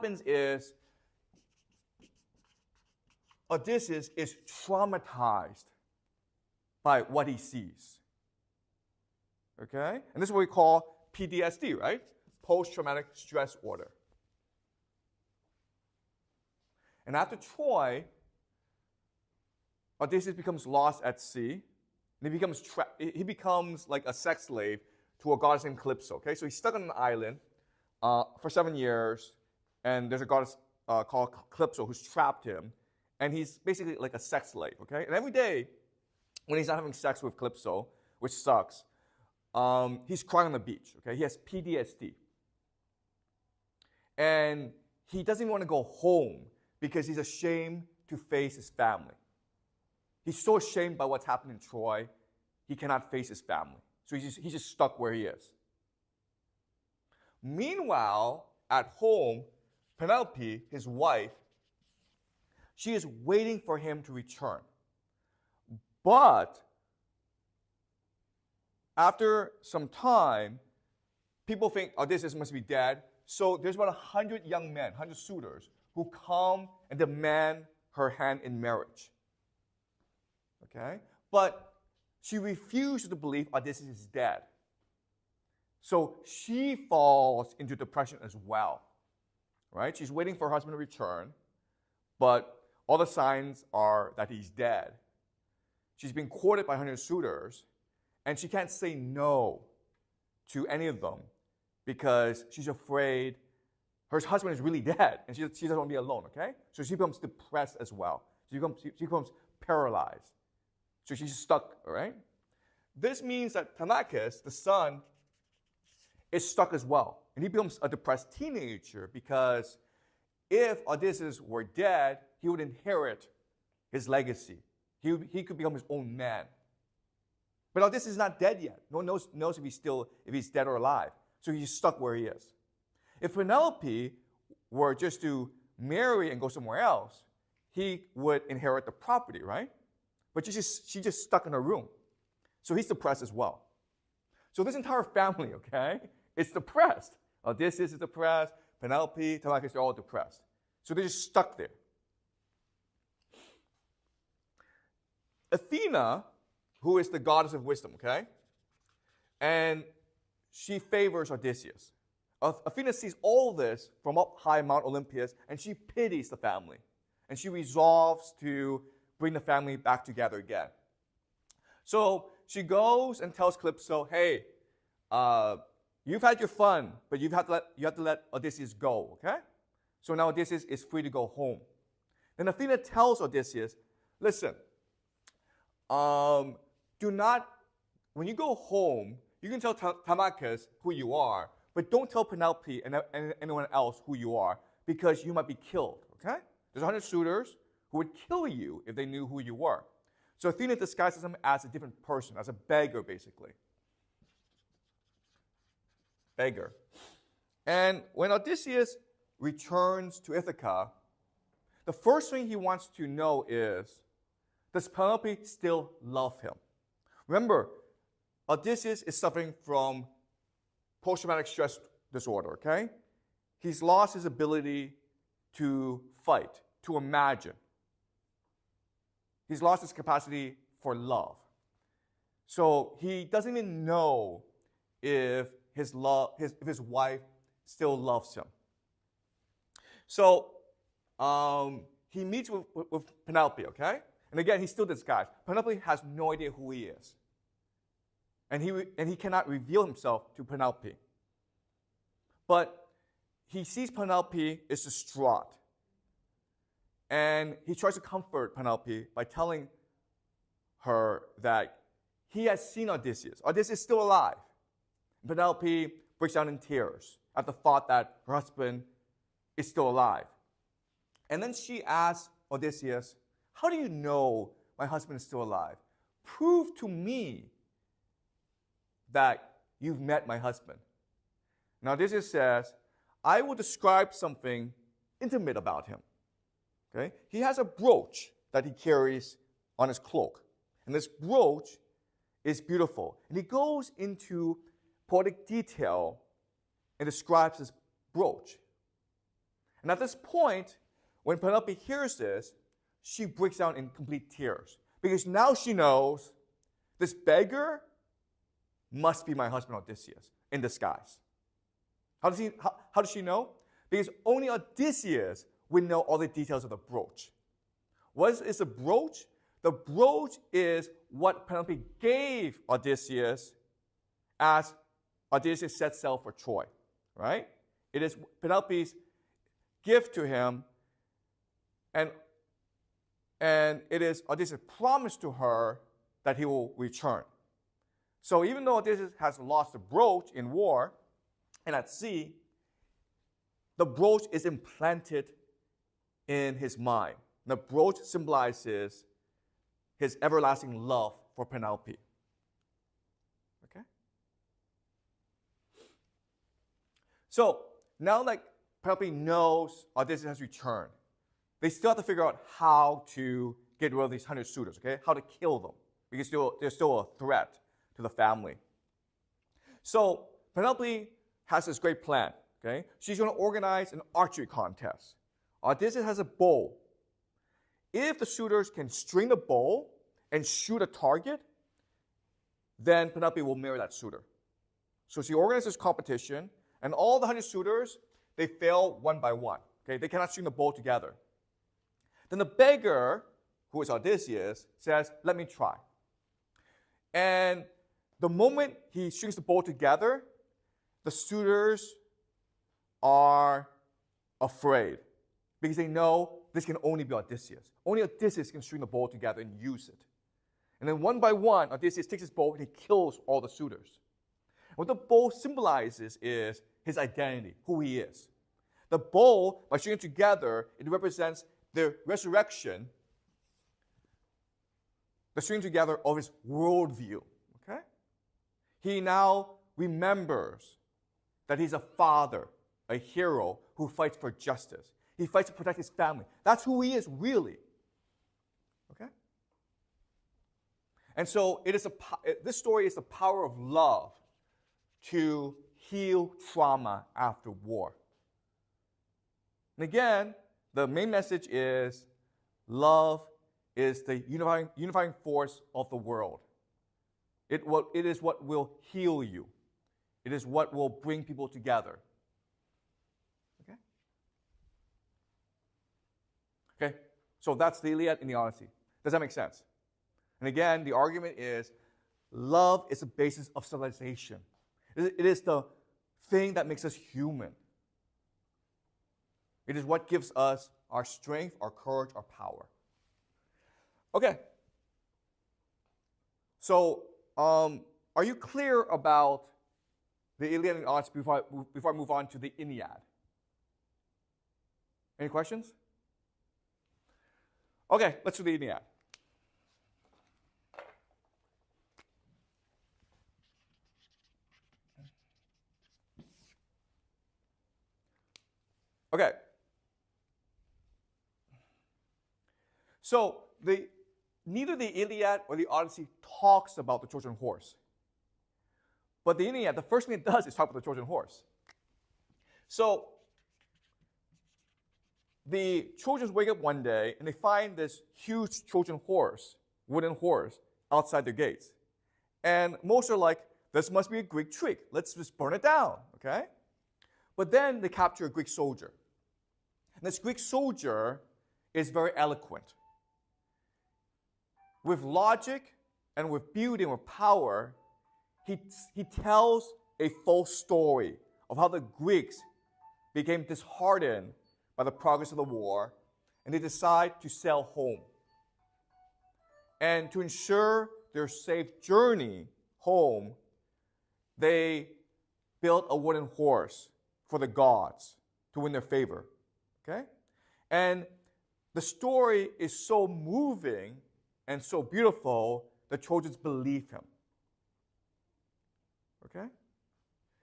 happens is Odysseus is traumatized by what he sees. Okay? And this is what we call PTSD, right? Post-traumatic stress disorder. And after Troy, Odysseus becomes lost at sea, and he becomes like a sex slave to a goddess named Calypso. Okay, so he's stuck on an island for 7 years, and there's a goddess called Calypso who's trapped him, and he's basically like a sex slave. Okay, and every day when he's not having sex with Calypso, which sucks, he's crying on the beach. Okay, he has PTSD, and he doesn't even want to go home because he's ashamed to face his family. He's so ashamed by what's happened in Troy, he cannot face his family. So he's just stuck where he is. Meanwhile, at home, Penelope, his wife, she is waiting for him to return. But after some time, people think Odysseus must be dead. So there's about 100 young men, 100 suitors, who come and demand her hand in marriage. Okay? But she refuses to believe Odysseus is dead. So she falls into depression as well. Right? She's waiting for her husband to return, but all the signs are that he's dead. She's been courted by 100 suitors, and she can't say no to any of them because she's afraid her husband is really dead, and she doesn't want to be alone, okay? So she becomes depressed as well. She becomes paralyzed. So she's stuck, all right? This means that Telemachus, the son, is stuck as well. And he becomes a depressed teenager because if Odysseus were dead, he would inherit his legacy. He could become his own man. But Odysseus is not dead yet. No one knows if he's dead or alive. So he's stuck where he is. If Penelope were just to marry and go somewhere else, he would inherit the property, right? But she's just stuck in her room. So he's depressed as well. So this entire family, okay, is depressed. Odysseus is depressed. Penelope, Telemachus, they're all depressed. So they're just stuck there. Athena, who is the goddess of wisdom, okay, and she favors Odysseus. Athena sees all this from up high Mount Olympus, and she pities the family. And she resolves to bring the family back together again. So she goes and tells Calypso, hey, you've had your fun, but you have to let Odysseus go, okay? So now Odysseus is free to go home. Then Athena tells Odysseus, listen, when you go home, you can tell Telemachus who you are, but don't tell Penelope and anyone else who you are, because you might be killed, okay? There's 100 suitors who would kill you if they knew who you were. So Athena disguises him as a different person, as a beggar, basically. Beggar. And when Odysseus returns to Ithaca, the first thing he wants to know is, does Penelope still love him? Remember, Odysseus is suffering from post-traumatic stress disorder, okay? He's lost his ability to fight, to imagine. He's lost his capacity for love. So he doesn't even know if his wife still loves him. So he meets with Penelope, okay? And again, he's still disguised. Penelope has no idea who he is. And he cannot reveal himself to Penelope. But he sees Penelope is distraught. And he tries to comfort Penelope by telling her that he has seen Odysseus. Odysseus is still alive. Penelope breaks down in tears at the thought that her husband is still alive. And then she asks Odysseus, how do you know my husband is still alive? Prove to me that you've met my husband. Now Odysseus says, I will describe something intimate about him. Okay? He has a brooch that he carries on his cloak. And this brooch is beautiful. And he goes into poetic detail and describes this brooch. And at this point, when Penelope hears this, she breaks down in complete tears. Because now she knows this beggar must be my husband Odysseus in disguise. How does she know? Because only Odysseus would know all the details of the brooch. What is the brooch? The brooch is what Penelope gave Odysseus as Odysseus set sail for Troy, right? It is Penelope's gift to him, and it is Odysseus' promise to her that he will return. So even though Odysseus has lost the brooch in war and at sea, the brooch is implanted in his mind. The brooch symbolizes his everlasting love for Penelope. Okay? So now that Penelope knows Odysseus has returned, they still have to figure out how to get rid of these 100 suitors, okay? How to kill them, because they're still a threat to the family. So Penelope has this great plan, okay? She's going to organize an archery contest. Odysseus has a bow. If the suitors can string the bow and shoot a target, then Penelope will marry that suitor. So she organizes this competition, and all the 100 suitors, they fail one by one. Okay? They cannot string the bow together. Then the beggar, who is Odysseus, says, let me try. And the moment he strings the bow together, the suitors are afraid because they know this can only be Odysseus. Only Odysseus can string the bow together and use it. And then one by one, Odysseus takes his bow and he kills all the suitors. What the bow symbolizes is his identity, who he is. The bow, by stringing it together, it represents the resurrection, the stringing together of his worldview. Okay? He now remembers that he's a father, a hero who fights for justice. He fights to protect his family. That's who he is, really. Okay? And so this story is the power of love to heal trauma after war. And again, the main message is love is the unifying force of the world. It is what will heal you. It is what will bring people together. Okay? Okay, so that's the Iliad and the Odyssey. Does that make sense? And again, the argument is love is the basis of civilization. It is the thing that makes us human. It is what gives us our strength, our courage, our power. Okay. So, are you clear about the Iliad and Odyssey before I move on to the Aeneid? Any questions? Okay, let's do the Aeneid. Okay. So neither the Iliad or the Odyssey talks about the Trojan horse. But the Aeneid, the first thing it does is talk about the Trojan horse. So the Trojans wake up one day and they find this huge Trojan horse, wooden horse, outside their gates. And most are like, this must be a Greek trick. Let's just burn it down, okay? But then they capture a Greek soldier. And this Greek soldier is very eloquent. With logic and with beauty and with power, he tells a false story of how the Greeks became disheartened by the progress of the war, and they decide to sail home. And to ensure their safe journey home, they built a wooden horse for the gods to win their favor. Okay? And the story is so moving and so beautiful, the Trojans believe him. Okay?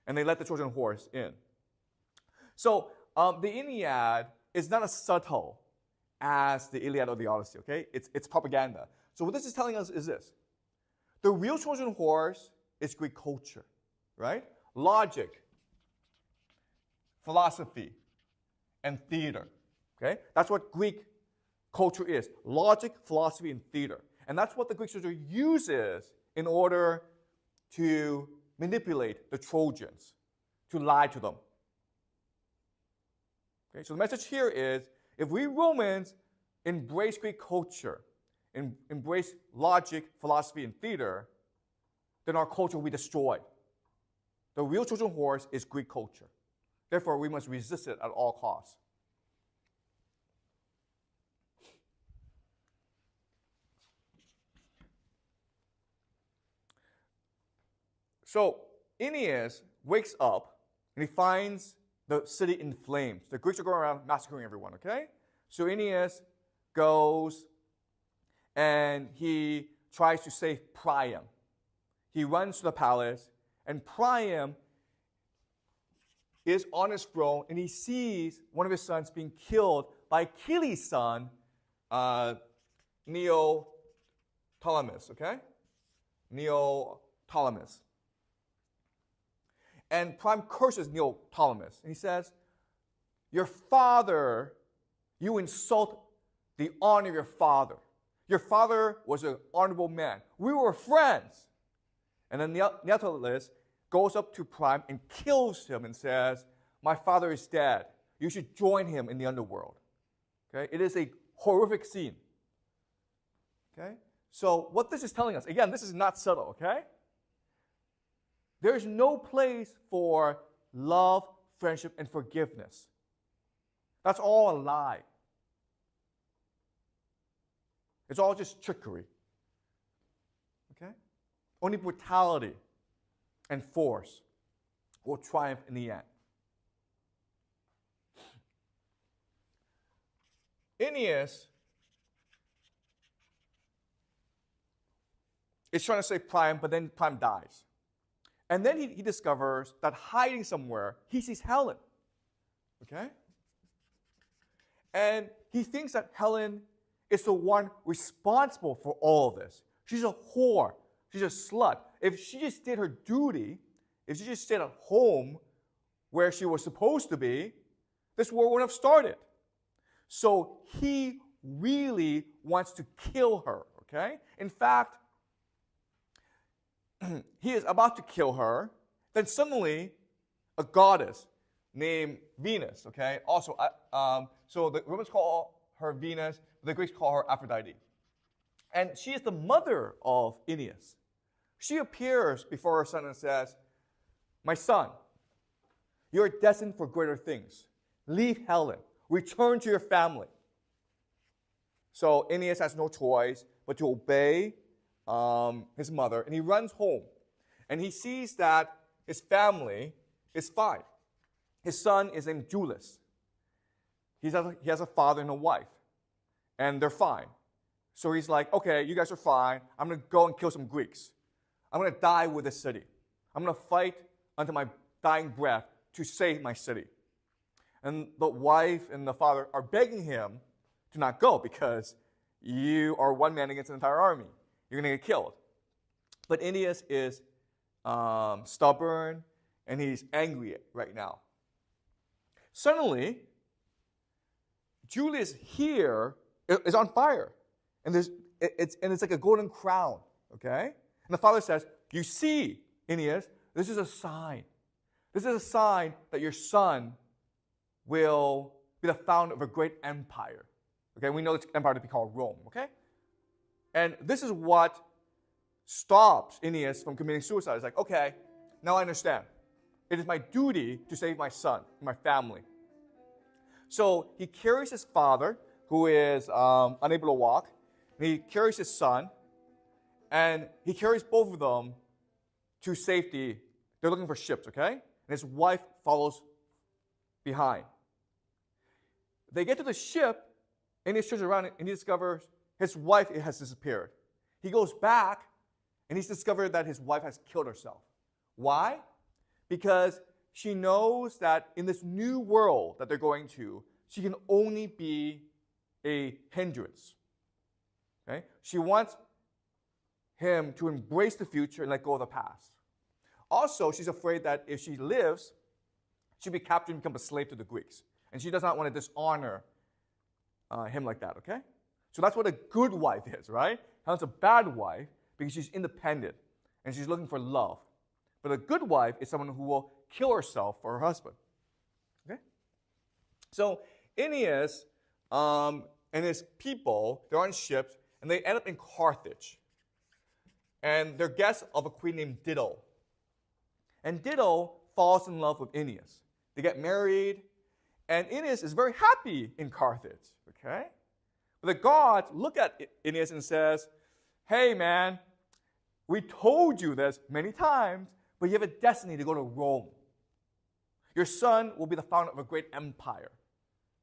And they let the Trojan horse in. So the Aeneid is not as subtle as the Iliad or the Odyssey, okay? It's propaganda. So what this is telling us is this. The real Trojan horse is Greek culture, right? Logic, philosophy, and theater. Okay? That's what Greek culture is. Logic, philosophy, and theater. And that's what the Greek culture uses in order to manipulate the Trojans, to lie to them. Okay? So the message here is, if we Romans embrace Greek culture, embrace logic, philosophy, and theater, then our culture will be destroyed. The real Trojan horse is Greek culture. Therefore, we must resist it at all costs. So Aeneas wakes up and he finds the city in flames. The Greeks are going around massacring everyone, okay? So Aeneas goes and he tries to save Priam. He runs to the palace, and Priam is on his throne, and he sees one of his sons being killed by Achilles' son, Neoptolemus, okay? Neoptolemus. And Priam curses Neoptolemus, and he says, your father, you insult the honor of your father. Your father was an honorable man. We were friends. And then Neoptolemus goes up to Priam and kills him and says, my father is dead. You should join him in the underworld. Okay? It is a horrific scene. Okay? So what this is telling us, again, this is not subtle, okay? There's no place for love, friendship, and forgiveness. That's all a lie. It's all just trickery. Okay? Only brutality and force will triumph in the end. Aeneas is trying to save Priam, but then Priam dies. And then he discovers that hiding somewhere, he sees Helen. Okay? And he thinks that Helen is the one responsible for all of this. She's a whore. She's a slut. If she just did her duty, if she just stayed at home where she was supposed to be, this war wouldn't have started. So he really wants to kill her, okay? In fact, he is about to kill her. Then suddenly, a goddess named Venus, okay? Also, so the Romans call her Venus, the Greeks call her Aphrodite. And she is the mother of Aeneas. She appears before her son and says, my son, you are destined for greater things. Leave Helen. Return to your family. So Aeneas has no choice but to obey his mother, and he runs home. And he sees that his family is fine. His son is named Julius. He has a father and a wife, and they're fine. So he's like, okay, you guys are fine. I'm going to go and kill some Greeks. I'm going to die with this city. I'm going to fight until my dying breath to save my city. And the wife and the father are begging him to not go because you are one man against an entire army. You're going to get killed. But Aeneas is stubborn, and he's angry right now. Suddenly, Julius here is on fire. And it's like a golden crown, okay? And the father says, you see, Aeneas, this is a sign. This is a sign that your son will be the founder of a great empire. Okay, we know this empire to be called Rome, okay? And this is what stops Aeneas from committing suicide. It's like, okay, now I understand. It is my duty to save my son, my family. So he carries his father, who is unable to walk, and he carries his son, and he carries both of them to safety. They're looking for ships, okay? And his wife follows behind. They get to the ship, and he turns around and he discovers his wife has disappeared. He goes back, and he's discovered that his wife has killed herself. Why? Because she knows that in this new world that they're going to, she can only be a hindrance. Okay? She wants him to embrace the future and let go of the past. Also, she's afraid that if she lives, she'll be captured and become a slave to the Greeks. And she does not want to dishonor him like that, okay? So that's what a good wife is, right? Helen's a bad wife because she's independent and she's looking for love. But a good wife is someone who will kill herself for her husband, okay? So Aeneas and his people, they're on ships, and they end up in Carthage. And they're guests of a queen named Dido. And Dido falls in love with Aeneas. They get married, and Aeneas is very happy in Carthage, okay? But the gods look at Aeneas and says, hey, man, we told you this many times, but you have a destiny to go to Rome. Your son will be the founder of a great empire,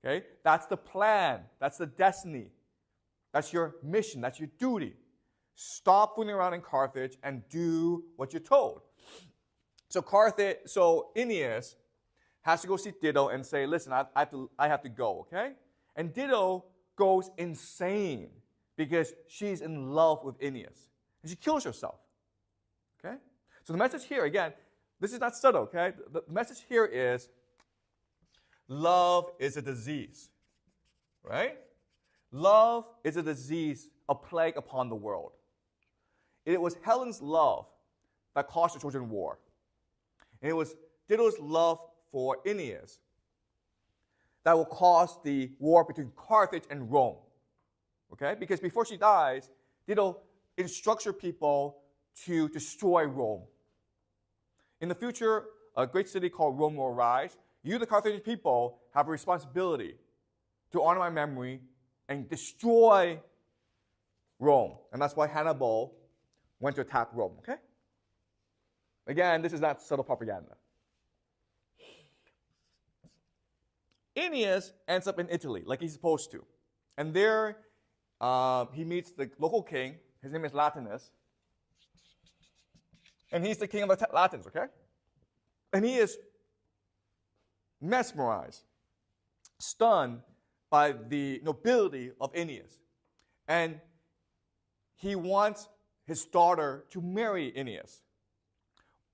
okay? That's the plan. That's the destiny. That's your mission. That's your duty. Stop fooling around in Carthage and do what you're told. So Aeneas has to go see Dido and say, listen, I have to go, okay? And Dido goes insane because she's in love with Aeneas. And she kills herself, okay? So the message here, again, this is not subtle, okay? The message here is love is a disease, right? Love is a disease, a plague upon the world. It was Helen's love that caused the Trojan War. And it was Dido's love for Aeneas that will cause the war between Carthage and Rome. Okay? Because before she dies, Dido instructs her people to destroy Rome. In the future, a great city called Rome will arise. You, the Carthaginian people, have a responsibility to honor my memory and destroy Rome. And that's why Hannibal went to attack Rome, okay? Again, this is not subtle propaganda. Aeneas ends up in Italy, like he's supposed to. And there, he meets the local king. His name is Latinus. And he's the king of the Latins, okay? And he is mesmerized, stunned by the nobility of Aeneas. And he wants his daughter to marry Aeneas.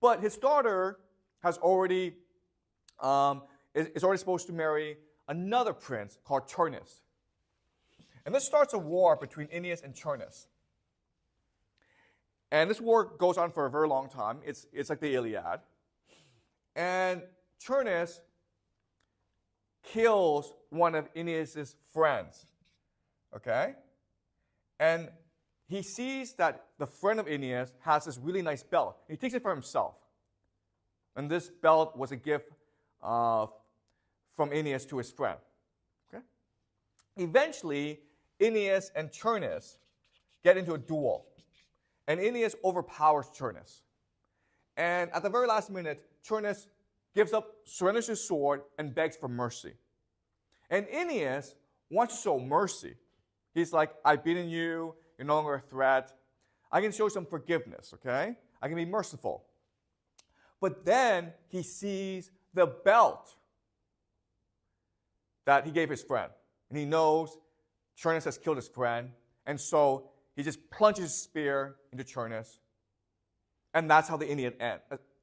But his daughter has already is already supposed to marry another prince called Turnus. And this starts a war between Aeneas and Turnus. And this war goes on for a very long time. It's like the Iliad. And Turnus kills one of Aeneas' friends. Okay? And he sees that the friend of Aeneas has this really nice belt. He takes it for himself. And this belt was a gift from Aeneas to his friend. Okay? Eventually, Aeneas and Turnus get into a duel. And Aeneas overpowers Turnus. And at the very last minute, Turnus surrenders his sword, and begs for mercy. And Aeneas wants to show mercy. He's like, I've beaten you. You're no longer a threat. I can show some forgiveness, okay? I can be merciful. But then he sees the belt that he gave his friend. And he knows Turnus has killed his friend. And so he just plunges his spear into Turnus. And that's how the Aeneid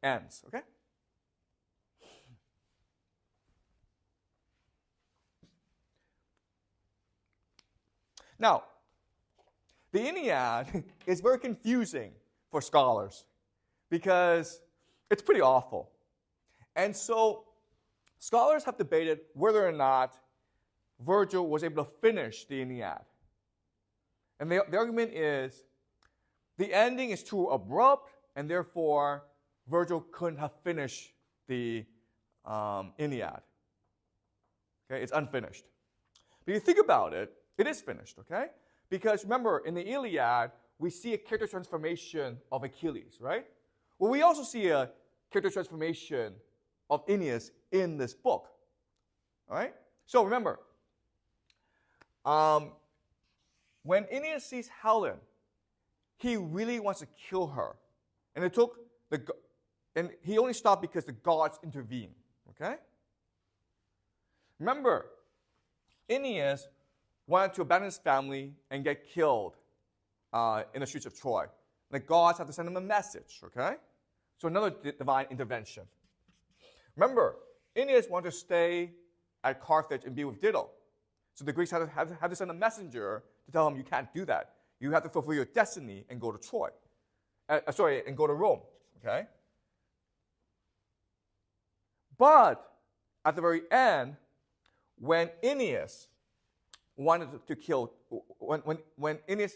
ends, okay? Now, the Aeneid is very confusing for scholars because it's pretty awful. And so scholars have debated whether or not Virgil was able to finish the Aeneid. And the argument is the ending is too abrupt, and therefore Virgil couldn't have finished the Aeneid. Okay, it's unfinished. But if you think about it, it is finished, okay? Because remember, in the Iliad, we see a character transformation of Achilles, right? Well, we also see a character transformation of Aeneas in this book, all right? So remember, when Aeneas sees Helen, he really wants to kill her. And he only stopped because the gods intervened, okay? Remember, Aeneas wanted to abandon his family and get killed in the streets of Troy. The gods had to send him a message, okay? So another divine intervention. Remember, Aeneas wanted to stay at Carthage and be with Dido. So the Greeks had to send a messenger to tell him, you can't do that. You have to fulfill your destiny and go to Troy. And go to Rome. Okay? But at the very end, when Aeneas wanted to kill, when Aeneas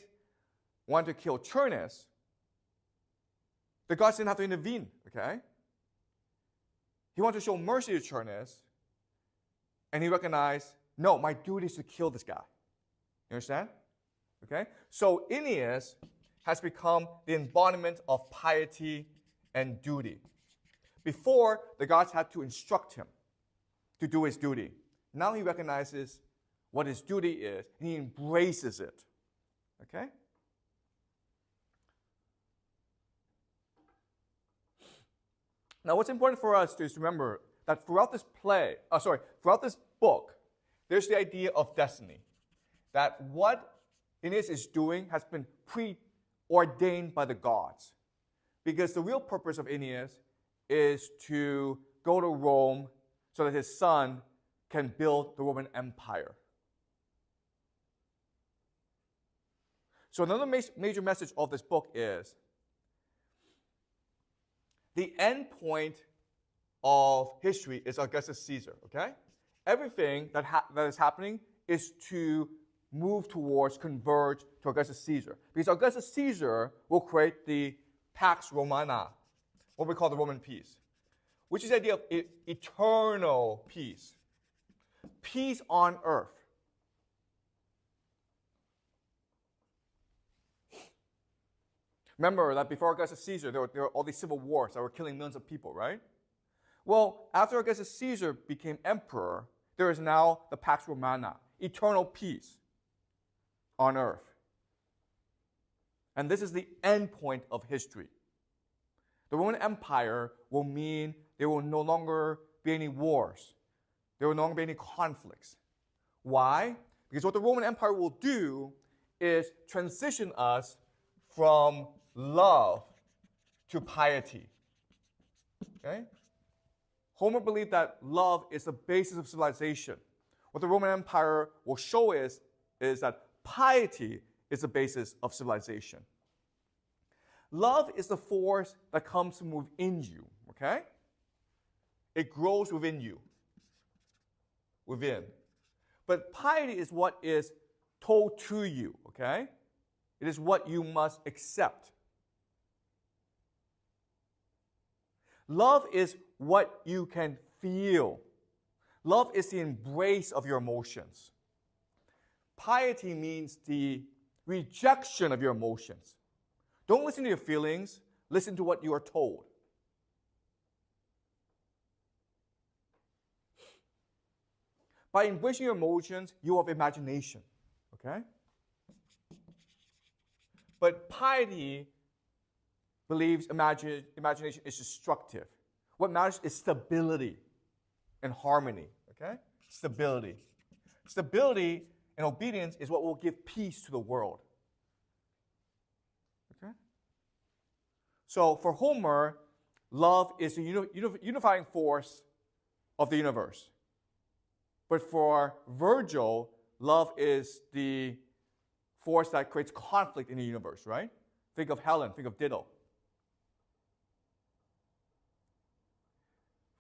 wanted to kill Turnus, the gods didn't have to intervene. Okay? He wanted to show mercy to Turnus, and he recognized, no, my duty is to kill this guy. You understand? Okay? So Aeneas has become the embodiment of piety and duty. Before, the gods had to instruct him to do his duty. Now he recognizes what his duty is, and he embraces it. Okay? Now, what's important for us is to remember that throughout this throughout this book, there's the idea of destiny. That what Aeneas is doing has been preordained by the gods. Because the real purpose of Aeneas is to go to Rome so that his son can build the Roman Empire. So another major message of this book is the end point of history is Augustus Caesar, okay? Everything that is happening is to move towards, converge to Augustus Caesar. Because Augustus Caesar will create the Pax Romana, what we call the Roman peace, which is the idea of eternal peace. Peace on earth. Remember that before Augustus Caesar, there were all these civil wars that were killing millions of people, right? Well, after Augustus Caesar became emperor, there is now the Pax Romana, eternal peace on earth. And this is the end point of history. The Roman Empire will mean there will no longer be any wars. There will no longer be any conflicts. Why? Because what the Roman Empire will do is transition us from love to piety. Okay? Homer believed that love is the basis of civilization. What the Roman Empire will show is that piety is the basis of civilization. Love is the force that comes from within you, okay? It grows within you. Within. But piety is what is told to you, okay? It is what you must accept. Love is what you can feel. Love is the embrace of your emotions. Piety means the rejection of your emotions. Don't listen to your feelings. Listen to what you are told. By embracing your emotions, you have imagination. Okay? But piety believes imagination is destructive. What matters is stability and harmony. Okay? Stability. Stability and obedience is what will give peace to the world. Okay? So for Homer, love is the unifying force of the universe. But for Virgil, love is the force that creates conflict in the universe, right? Think of Helen, think of Dido.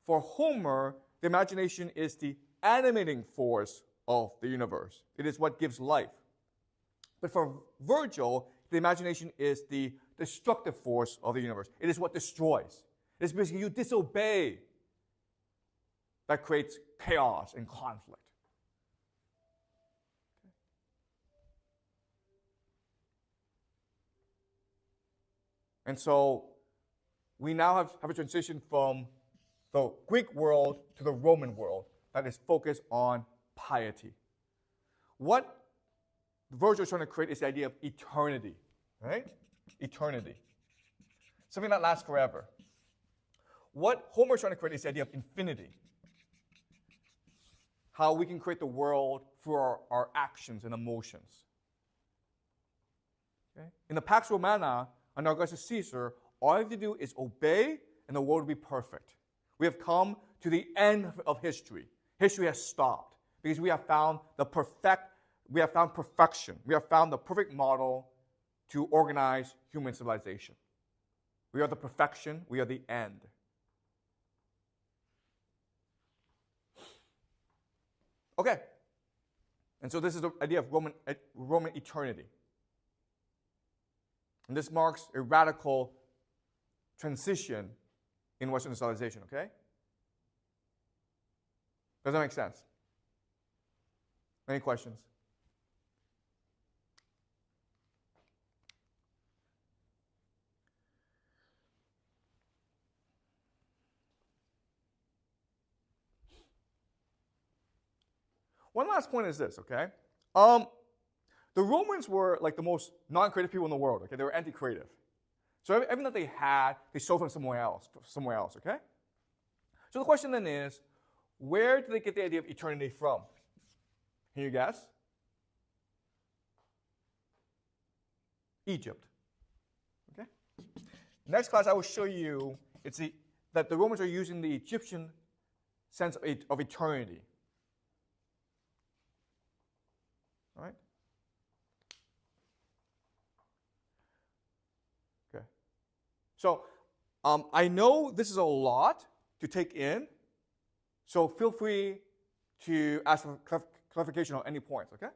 For Homer, the imagination is the animating force of the universe. It is what gives life. But for Virgil, the imagination is the destructive force of the universe. It is what destroys. It's basically you disobey that creates chaos and conflict. And so we now have a transition from the Greek world to the Roman world that is focused on piety. What Virgil is trying to create is the idea of eternity, right? Eternity. Something that lasts forever. What Homer is trying to create is the idea of infinity. How we can create the world through our actions and emotions. Okay? In the Pax Romana, under Augustus Caesar, all you have to do is obey and the world will be perfect. We have come to the end of history. History has stopped because we have found perfection. We have found the perfect model to organize human civilization. We are the perfection. We are the end. Okay. And so this is the idea of Roman eternity. And this marks a radical transition in Western civilization, okay? Does that make sense? Any questions? One last point is this, okay? The Romans were like the most non-creative people in the world, okay? They were anti-creative. So everything that they had, they stole from somewhere else, okay? So the question then is, where did they get the idea of eternity from? Can you guess? Egypt. Okay? Next class, I will show you that the Romans are using the Egyptian sense of eternity. All right? Okay. So I know this is a lot to take in, so feel free to ask for clarification on any points, okay?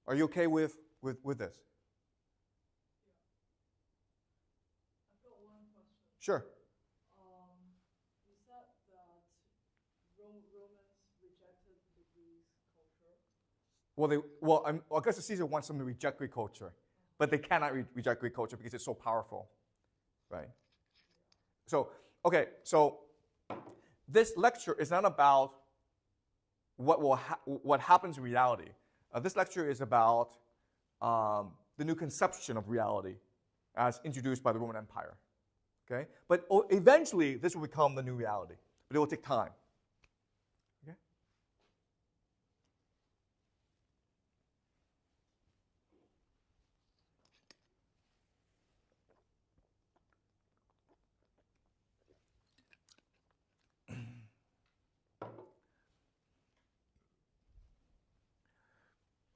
Are you okay with this? I've got one question. Sure. You said that Romans rejected the Greek culture. Augustus Caesar wants them to reject Greek culture, but they cannot reject Greek culture because it's so powerful, right? So, okay, so this lecture is not about what happens in reality. This lecture is about the new conception of reality as introduced by the Roman Empire. Okay? But eventually, this will become the new reality. But it will take time. Okay?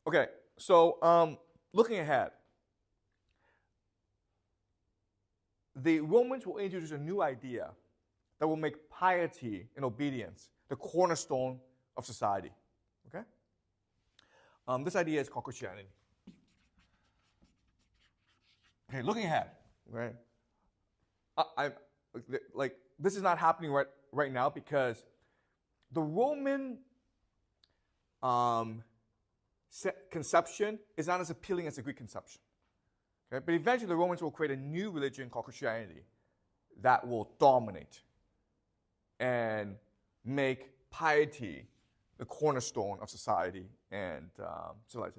Okay, so looking ahead, the Romans will introduce a new idea that will make piety and obedience the cornerstone of society. Okay? This idea is called Christianity. Okay, looking ahead, right? This is not happening right now because the Roman conception is not as appealing as the Greek conception. Okay? But eventually the Romans will create a new religion called Christianity that will dominate and make piety the cornerstone of society and civilization.